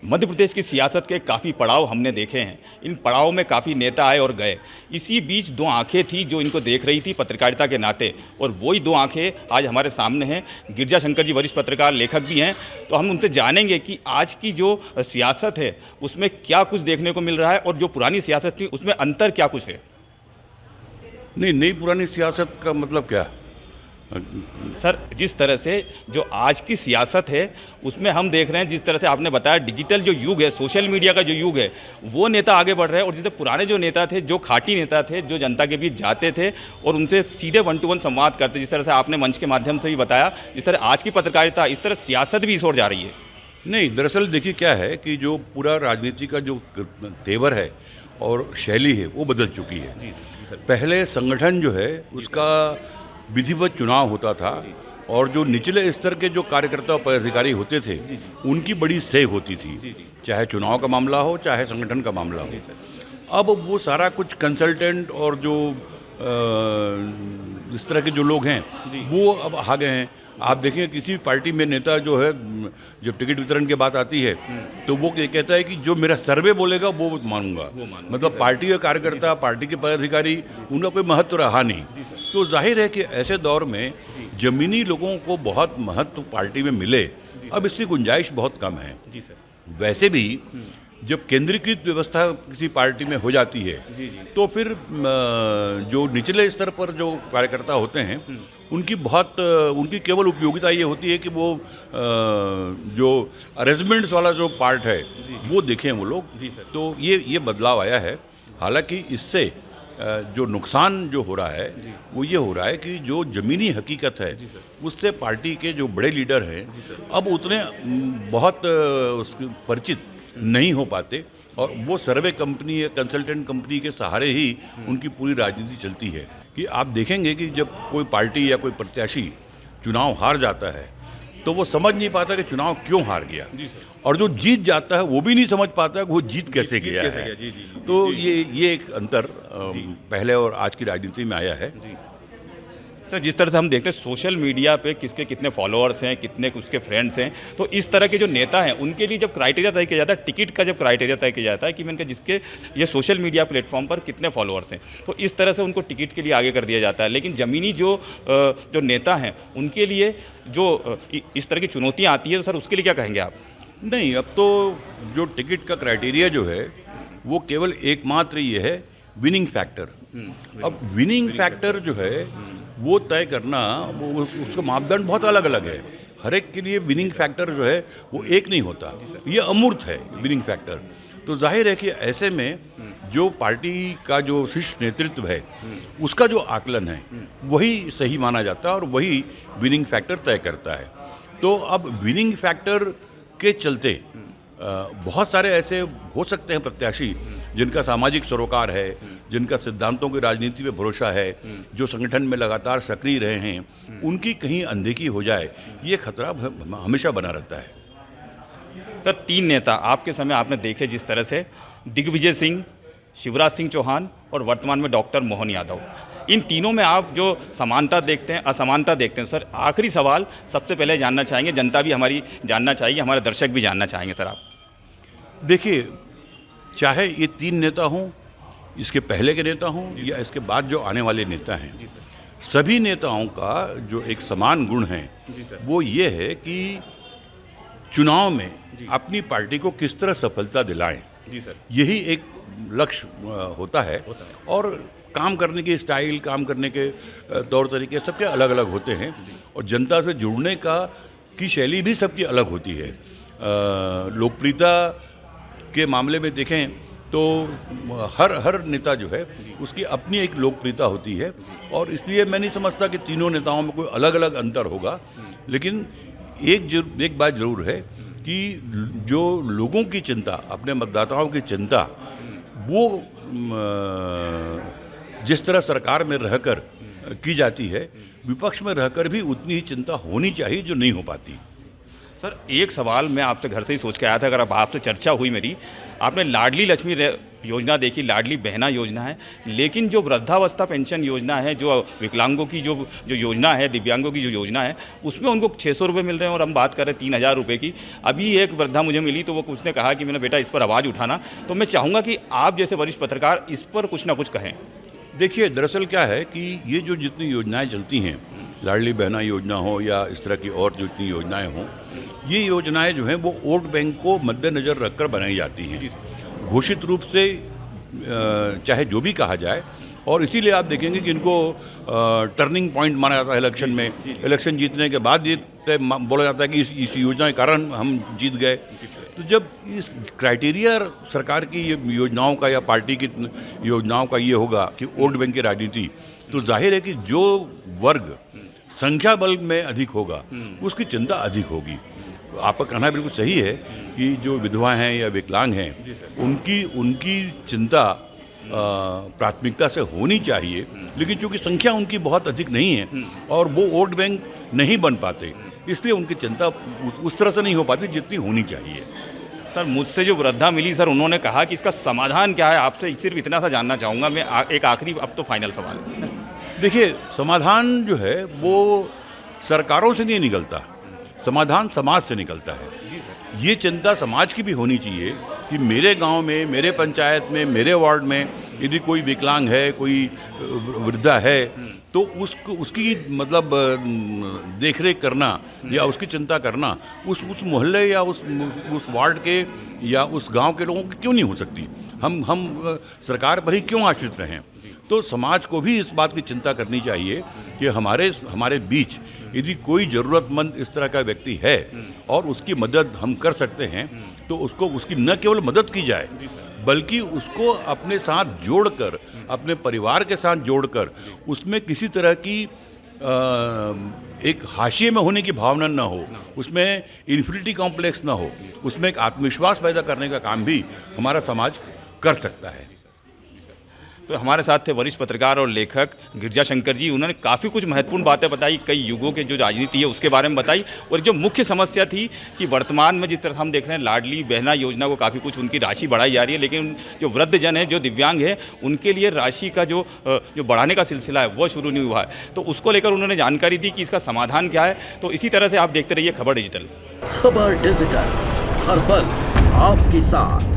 मध्य प्रदेश की सियासत के काफ़ी पड़ाव हमने देखे हैं। इन पड़ाव में काफ़ी नेता आए और गए। इसी बीच दो आंखें थी जो इनको देख रही थी पत्रकारिता के नाते, और वही दो आंखें आज हमारे सामने हैं। गिरजा शंकर जी वरिष्ठ पत्रकार, लेखक भी हैं, तो हम उनसे जानेंगे कि आज की जो सियासत है उसमें क्या कुछ देखने को मिल रहा है और जो पुरानी सियासत थी उसमें अंतर क्या कुछ है। नहीं, नई पुरानी सियासत का मतलब क्या? सर, जिस तरह से जो आज की सियासत है उसमें हम देख रहे हैं, जिस तरह से आपने बताया डिजिटल जो युग है, सोशल मीडिया का जो युग है, वो नेता आगे बढ़ रहे हैं। और जितने पुराने जो नेता थे, जो खाटी नेता थे, जो जनता के बीच जाते थे और उनसे सीधे 1 to 1 संवाद करते, जिस तरह से आपने मंच के माध्यम से भी बताया, जिस तरह आज की पत्रकारिता, इस तरह सियासत भी इस ओर जा रही है। नहीं, दरअसल देखिए क्या है कि जो पूरा राजनीति का जो तेवर है और शैली है वो बदल चुकी है। पहले संगठन जो है उसका विधिवत चुनाव होता था और जो निचले स्तर के जो कार्यकर्ता और पदाधिकारी होते थे उनकी बड़ी सेह होती थी, चाहे चुनाव का मामला हो चाहे संगठन का मामला हो। अब वो सारा कुछ कंसल्टेंट और जो इस तरह के जो लोग हैं वो अब आ गए हैं। आप देखेंगे किसी पार्टी में नेता जो है, जब टिकट वितरण की बात आती है तो वो कहता है कि जो मेरा सर्वे बोलेगा वो मानूंगा। मतलब पार्टी के कार्यकर्ता, पार्टी के पदाधिकारी, उनका कोई महत्व रहा नहीं। तो जाहिर है कि ऐसे दौर में जमीनी लोगों को बहुत महत्व पार्टी में मिले, अब इसकी गुंजाइश बहुत कम है। वैसे भी जब केंद्रीकृत व्यवस्था किसी पार्टी में हो जाती है तो फिर जो निचले स्तर पर जो कार्यकर्ता होते हैं उनकी केवल उपयोगिता ये होती है कि वो जो अरेंजमेंट्स वाला जो पार्ट है वो देखें वो लोग। तो ये बदलाव आया है। हालांकि इससे जो नुकसान जो हो रहा है वो ये हो रहा है कि जो ज़मीनी हकीकत है उससे पार्टी के जो बड़े लीडर हैं अब उतने बहुत परिचित नहीं हो पाते, और वो सर्वे कंपनी या कंसल्टेंट कंपनी के सहारे ही उनकी पूरी राजनीति चलती है। कि आप देखेंगे कि जब कोई पार्टी या कोई प्रत्याशी चुनाव हार जाता है तो वो समझ नहीं पाता कि चुनाव क्यों हार गया, और जो जीत जाता है वो भी नहीं समझ पाता कि वो जीत कैसे गया है। तो ये एक अंतर पहले और आज की राजनीति में आया है। सर, जिस तरह से हम देखते हैं सोशल मीडिया पे किसके कितने फॉलोअर्स हैं, कितने उसके फ्रेंड्स हैं, तो इस तरह के जो नेता हैं उनके लिए जब क्राइटेरिया तय किया जाता है, टिकट का जब क्राइटेरिया तय किया जाता है कि मैंने जिसके ये सोशल मीडिया प्लेटफॉर्म पर कितने फॉलोअर्स हैं, तो इस तरह से उनको टिकट के लिए आगे कर दिया जाता है। लेकिन ज़मीनी जो नेता हैं उनके लिए जो इस तरह की चुनौतियाँ आती है, तो सर उसके लिए क्या कहेंगे आप? नहीं, अब तो जो टिकट का क्राइटेरिया जो है वो केवल एकमात्र ये है विनिंग फैक्टर। अब विनिंग फैक्टर जो है वो तय करना, वो उसका मापदंड बहुत अलग अलग है। हर एक के लिए विनिंग फैक्टर जो है वो एक नहीं होता, ये अमूर्त है विनिंग फैक्टर। तो जाहिर है कि ऐसे में जो पार्टी का जो शीर्ष नेतृत्व है उसका जो आकलन है वही सही माना जाता है और वही विनिंग फैक्टर तय करता है। तो अब विनिंग फैक्टर के चलते बहुत सारे ऐसे हो सकते हैं प्रत्याशी जिनका सामाजिक सरोकार है, जिनका सिद्धांतों की राजनीति पे भरोसा है, जो संगठन में लगातार सक्रिय रहे हैं, उनकी कहीं अनदेखी हो जाए ये खतरा हमेशा बना रहता है। सर, 3 नेता आपके समय आपने देखे, जिस तरह से दिग्विजय सिंह, शिवराज सिंह चौहान और वर्तमान में डॉक्टर मोहन यादव, इन तीनों में आप जो समानता देखते हैं, असमानता देखते हैं। सर, आखिरी सवाल सबसे पहले जानना चाहेंगे, जनता भी हमारी जानना चाहिए, हमारे दर्शक भी जानना चाहेंगे सर आप। देखिए, चाहे ये 3 नेता हों, इसके पहले के नेता हों या इसके बाद जो आने वाले नेता हैं, सभी नेताओं का जो एक समान गुण है वो ये है कि चुनाव में अपनी पार्टी को किस तरह सफलता दिलाएं। यही एक लक्ष्य होता है। और काम करने की स्टाइल, काम करने के तौर तरीके सबके अलग अलग होते हैं, और जनता से जुड़ने की शैली भी सबकी अलग होती है। लोकप्रियता के मामले में देखें तो हर नेता जो है उसकी अपनी एक लोकप्रियता होती है, और इसलिए मैं नहीं समझता कि तीनों नेताओं में कोई अलग अलग अंतर होगा। लेकिन एक बात जरूर है कि जो लोगों की चिंता, अपने मतदाताओं की चिंता, वो जिस तरह सरकार में रहकर की जाती है, विपक्ष में रहकर भी उतनी ही चिंता होनी चाहिए जो नहीं हो पाती। सर एक सवाल मैं आपसे घर से ही सोच के आया था, अगर अब आपसे चर्चा हुई मेरी, आपने लाडली लक्ष्मी योजना देखी, लाडली बहना योजना है, लेकिन जो वृद्धावस्था पेंशन योजना है, जो विकलांगों की जो योजना है, दिव्यांगों की जो योजना है, उसमें उनको 600 रुपये मिल रहे हैं और हम बात कर रहे हैं 3000 रुपये की। अभी एक वृद्धा मुझे मिली तो वो उसने कहा कि मैंने बेटा इस पर आवाज़ उठाना, तो मैं चाहूँगा कि आप जैसे वरिष्ठ पत्रकार इस पर कुछ ना कुछ कहें। देखिए, दरअसल क्या है कि ये जो जितनी योजनाएं चलती हैं, लाडली बहना योजना हो या इस तरह की और जो इतनी योजनाएं हों, ये योजनाएं जो हैं वो वोट बैंक को मद्देनज़र रखकर बनाई जाती हैं, घोषित रूप से चाहे जो भी कहा जाए। और इसीलिए आप देखेंगे कि इनको टर्निंग पॉइंट माना जाता है इलेक्शन में। इलेक्शन जीतने के बाद ये बोला जाता है कि इस योजना के कारण हम जीत गए। तो जब इस क्राइटेरिया सरकार की ये योजनाओं का या पार्टी की योजनाओं का ये होगा कि वोट बैंक की राजनीति, तो जाहिर है कि जो वर्ग संख्या बल में अधिक होगा उसकी चिंता अधिक होगी। आपका कहना बिल्कुल सही है कि जो विधवा हैं या विकलांग हैं उनकी चिंता प्राथमिकता से होनी चाहिए, लेकिन चूंकि संख्या उनकी बहुत अधिक नहीं है और वो वोट बैंक नहीं बन पाते, इसलिए उनकी चिंता उस तरह से नहीं हो पाती जितनी होनी चाहिए। सर मुझसे जो वृद्धा मिली सर, उन्होंने कहा कि इसका समाधान क्या है, आपसे सिर्फ इतना सा जानना चाहूँगा मैं। एक आखिरी अब तो फाइनल सवाल है। देखिए, समाधान जो है वो सरकारों से नहीं निकलता, समाधान समाज से निकलता है। ये चिंता समाज की भी होनी चाहिए कि मेरे गांव में, मेरे पंचायत में, मेरे वार्ड में यदि कोई विकलांग है, कोई वृद्धा है, तो उसकी मतलब देखरेख करना या उसकी चिंता करना उस मोहल्ले या उस वार्ड के या उस गांव के लोगों की क्यों नहीं हो सकती? हम सरकार पर ही क्यों आश्रित रहें? तो समाज को भी इस बात की चिंता करनी चाहिए कि हमारे बीच यदि कोई ज़रूरतमंद इस तरह का व्यक्ति है और उसकी मदद हम कर सकते हैं, तो उसकी न केवल मदद की जाए बल्कि उसको अपने साथ जोड़कर, अपने परिवार के साथ जोड़कर, उसमें किसी तरह की एक हाशिए में होने की भावना न हो, उसमें इन्फिनिटी कॉम्प्लेक्स न हो, उसमें एक आत्मविश्वास पैदा करने का काम भी हमारा समाज कर सकता है। तो हमारे साथ थे वरिष्ठ पत्रकार और लेखक गिरजा शंकर जी। उन्होंने काफ़ी कुछ महत्वपूर्ण बातें बताई, कई युगों के जो राजनीति है उसके बारे में बताई, और जो मुख्य समस्या थी कि वर्तमान में जिस तरह हम देख रहे हैं लाडली बहना योजना को काफ़ी कुछ उनकी राशि बढ़ाई जा रही है, लेकिन जो वृद्धजन है, जो दिव्यांग है, उनके लिए राशि का जो बढ़ाने का सिलसिला है वो शुरू नहीं हुआ है। तो उसको लेकर उन्होंने जानकारी दी कि इसका समाधान क्या है। तो इसी तरह से आप देखते रहिए खबर डिजिटल। खबर डिजिटल, हर पल आपके साथ।